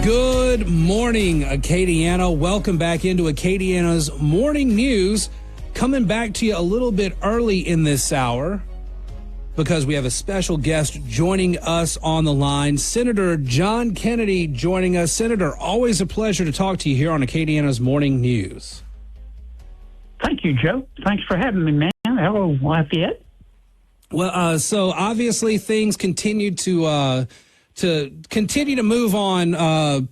Good morning, Acadiana. Welcome back into Acadiana's Morning News. Coming back to you a little bit early in this hour because we have a special guest joining us on the line. Senator John Kennedy joining us. Senator, always a pleasure to talk to you here on Acadiana's Morning News. Thank you, Joe. Thanks for having me, man. Hello, Lafayette. Well, so obviously things continue to move on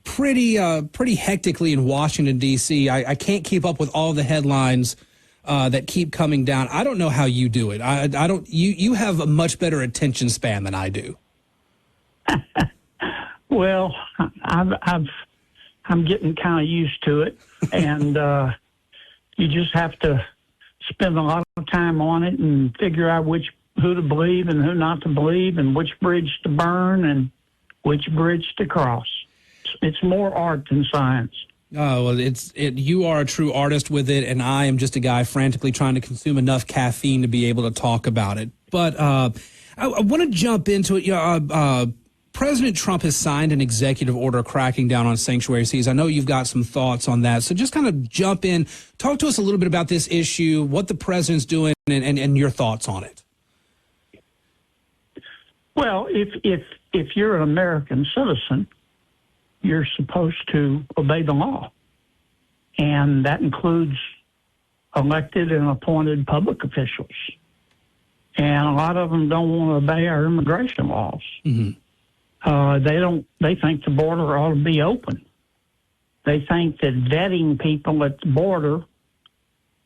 pretty hectically in Washington, D.C. I can't keep up with all the headlines that keep coming down. I don't know how you do it. I don't. You have a much better attention span than I do. Well, I'm getting kind of used to it, and you just have to spend a lot of time on it and figure out who to believe and who not to believe, and which bridge to burn and which bridge to cross. It's more art than science. Oh, well, you are a true artist with it, and I am just a guy frantically trying to consume enough caffeine to be able to talk about it. But I want to jump into it. President Trump has signed an executive order cracking down on sanctuary cities. I know you've got some thoughts on that. So just kind of jump in, talk to us a little bit about this issue, what the president's doing, and your thoughts on it. Well, if you're an American citizen, you're supposed to obey the law. And that includes elected and appointed public officials. And a lot of them don't want to obey our immigration laws. Mm-hmm. They think the border ought to be open. They think that vetting people at the border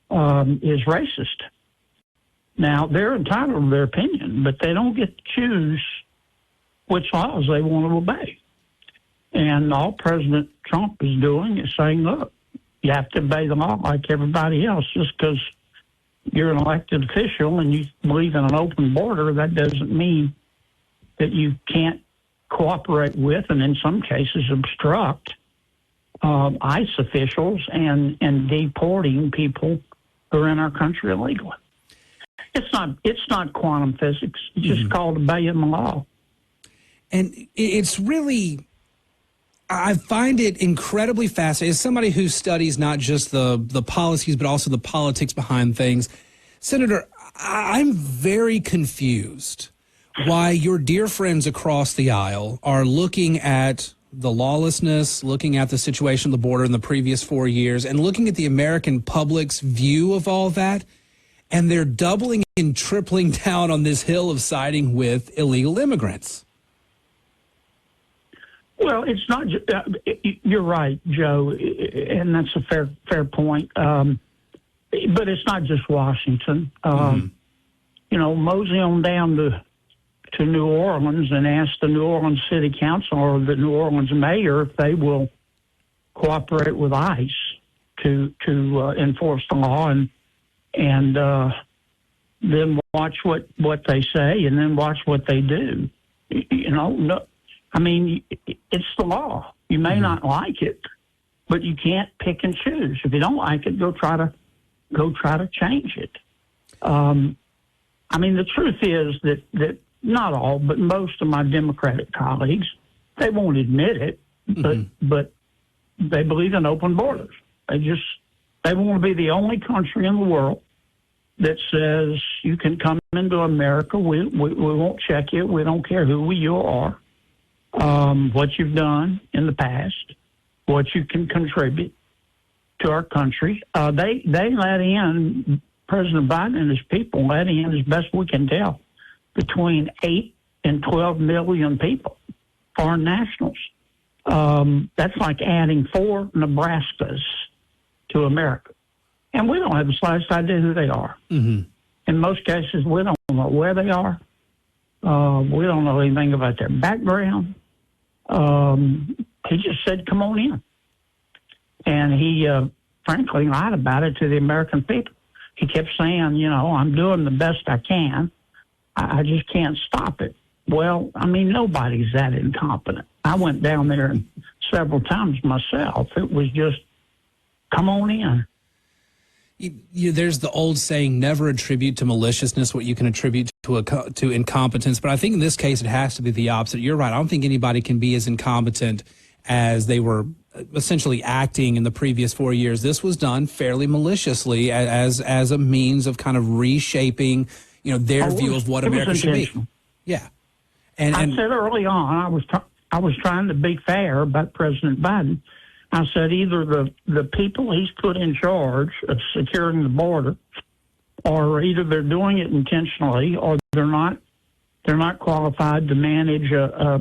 is racist. Now, they're entitled to their opinion, but they don't get to choose which laws they want to obey. And all President Trump is doing is saying, look, you have to obey the law like everybody else. Just because you're an elected official and you believe in an open border, that doesn't mean that you can't cooperate with and in some cases obstruct ICE officials and deporting people who are in our country illegally. It's not quantum physics. It's just called obeying the law. And it's really, I find it incredibly fascinating. As somebody who studies not just the policies, but also the politics behind things, Senator, I'm very confused why your dear friends across the aisle are looking at the lawlessness, looking at the situation at the border in the previous 4 years, and looking at the American public's view of all that, and they're doubling and tripling down on this hill of siding with illegal immigrants. Well, it's not. You're right, Joe, and that's a fair point. But it's not just Washington. You know, mosey on down to New Orleans and ask the New Orleans City Council or the New Orleans mayor if they will cooperate with ICE to enforce the law, and then watch what they say, and then watch what they do. You know, no, I mean, it's the law. You may not like it, but you can't pick and choose. If you don't like it, go try to change it. I mean, the truth is that not all, but most of my Democratic colleagues, they won't admit it, but they believe in open borders. They want to be the only country in the world that says you can come into America. We won't check you. We don't care who you are, what you've done in the past, what you can contribute to our country. They let in, President Biden and his people let in, as best we can tell, between 8 and 12 million people, foreign nationals. That's like adding 4 Nebraskas to America. And we don't have the slightest idea who they are. In most cases, we don't know where they are. We don't know anything about their background. He just said, come on in. And he, frankly, lied about it to the American people. He kept saying, you know, I'm doing the best I can. I just can't stop it. Well, I mean, nobody's that incompetent. I went down there several times myself. It was just, come on in. There's the old saying, never attribute to maliciousness what you can attribute to incompetence. But I think in this case, it has to be the opposite. You're right. I don't think anybody can be as incompetent as they were essentially acting in the previous 4 years. This was done fairly maliciously as a means of kind of reshaping, their view of what America should be. Yeah. And I said early on, I was trying to be fair about President Biden. I said either the people he's put in charge of securing the border, or either they're doing it intentionally, or they're not qualified to manage a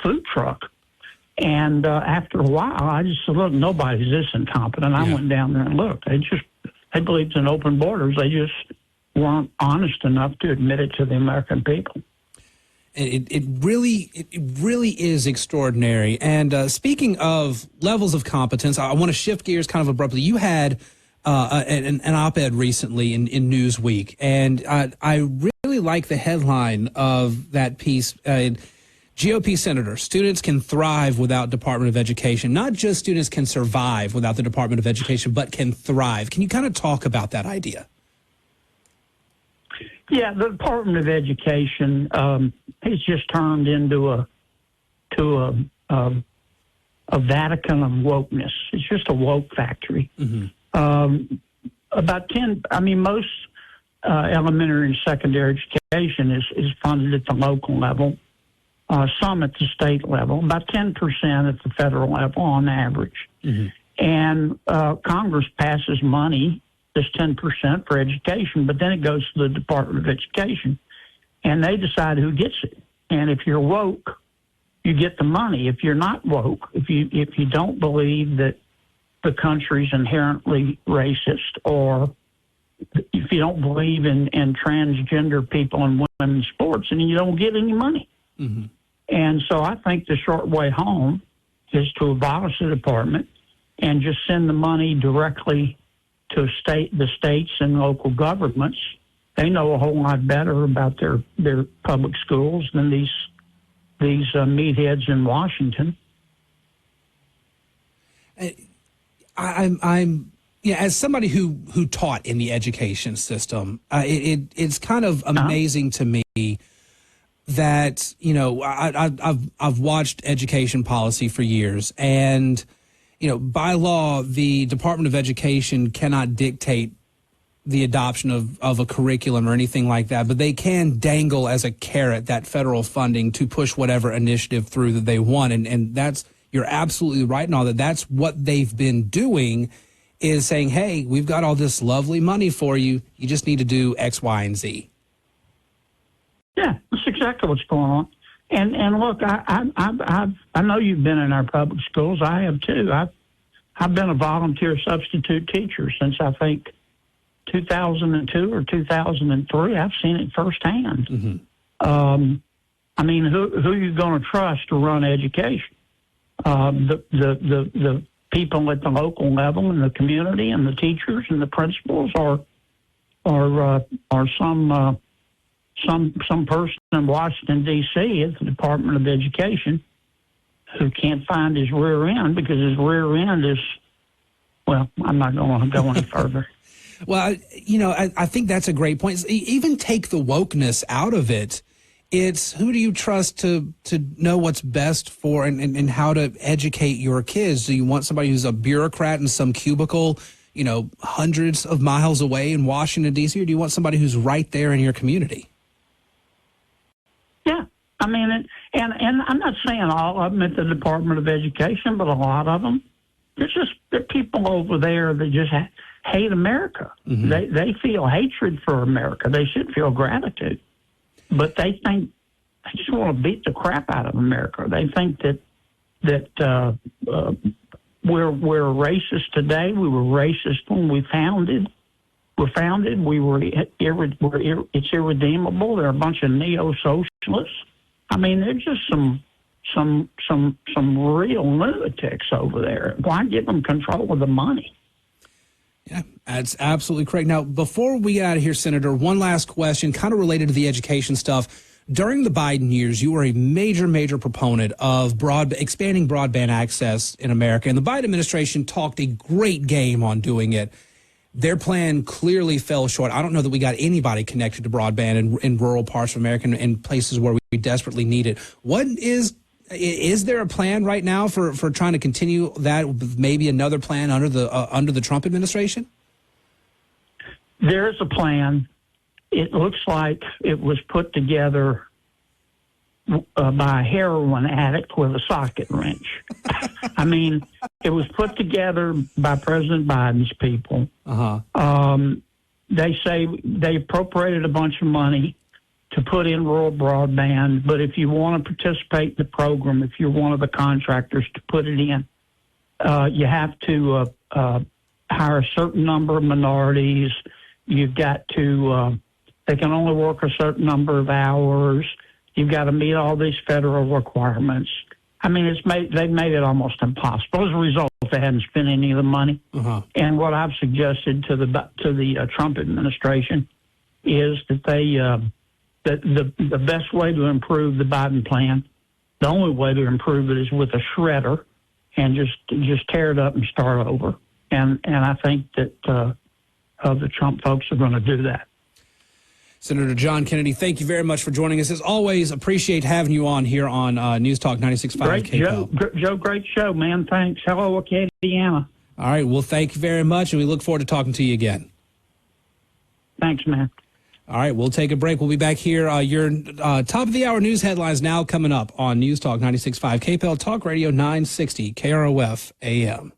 food truck. And after a while, I just said, look, nobody's this incompetent. I went down there and looked. They believed in open borders. They just weren't honest enough to admit it to the American people. It really is extraordinary. And speaking of levels of competence, I want to shift gears kind of abruptly. You had an op-ed recently in Newsweek, and I really like the headline of that piece. GOP senator, students can thrive without Department of Education. Not just students can survive without the Department of Education, but can thrive. Can you kind of talk about that idea? Yeah, the Department of Education has just turned into a Vatican of wokeness. It's just a woke factory. Mm-hmm. Most elementary and secondary education is funded at the local level. Some at the state level, about 10% at the federal level on average. Mm-hmm. And Congress passes money, this 10% for education, but then it goes to the Department of Education, and they decide who gets it. And if you're woke, you get the money. If you're not woke, if you don't believe that the country's inherently racist, or if you don't believe in transgender people and women's sports, and you don't get any money. Mm-hmm. And so I think the short way home is to abolish the department and just send the money directly to the states and local governments. They know a whole lot better about their public schools than these meatheads in Washington. I'm as somebody who taught in the education system, it's kind of amazing to me that, I've watched education policy for years, and, by law, the Department of Education cannot dictate the adoption of a curriculum or anything like that, but they can dangle as a carrot that federal funding to push whatever initiative through that they want. And that's, you're absolutely right in all that. That's what they've been doing, is saying, hey, we've got all this lovely money for you. You just need to do X, Y, and Z. Yeah, that's exactly what's going on. And look, I know you've been in our public schools. I have too. I've been a volunteer substitute teacher since I think 2002 or 2003. I've seen it firsthand. Mm-hmm. Who are you going to trust to run education? The people at the local level and the community and the teachers and the principals, or some person in Washington, D.C. at the Department of Education who can't find his rear end because his rear end is, well, I'm not going to go any further. Well, I think that's a great point. Even take the wokeness out of it. It's who do you trust to know what's best for and how to educate your kids? Do you want somebody who's a bureaucrat in some cubicle, hundreds of miles away in Washington, D.C., or do you want somebody who's right there in your community? Yeah. And I'm not saying all of them at the Department of Education, but a lot of them. They're people over there that just hate America. Mm-hmm. They feel hatred for America. They should feel gratitude. But they think they just want to beat the crap out of America. They think that we're racist today. We were racist when we founded. It's irredeemable. They're a bunch of neo-socialists. They're just some real lunatics over there. Why give them control of the money? Yeah, that's absolutely correct. Now, before we get out of here, Senator, one last question, kind of related to the education stuff. During the Biden years, you were a major proponent of expanding broadband access in America, and the Biden administration talked a great game on doing it. Their plan clearly fell short. I don't know that we got anybody connected to broadband in rural parts of America and in places where we desperately need it. What is Is there a plan right now for trying to continue that with maybe another plan under the Trump administration? There is a plan. It looks like it was put together by a heroin addict with a socket wrench. I mean, it was put together by President Biden's people. They say they appropriated a bunch of money to put in rural broadband, but if you want to participate in the program, if you're one of the contractors to put it in, you have to hire a certain number of minorities. You've got to, they can only work a certain number of hours. You've got to meet all these federal requirements. I mean, they've made it almost impossible. As a result, they haven't spent any of the money. And what I've suggested to the Trump administration is that they that the best way to improve the Biden plan, the only way to improve it is with a shredder and just tear it up and start over. And I think that the Trump folks are going to do that. Senator John Kennedy, thank you very much for joining us. As always, appreciate having you on here on News Talk 96.5 KPEL. Joe, great show, man. Thanks. Hello, Acadiana. All right. Well, thank you very much, and we look forward to talking to you again. Thanks, man. All right. We'll take a break. We'll be back here. Your top of the hour news headlines now coming up on News Talk 96.5 KPEL Talk Radio 960 KROF AM.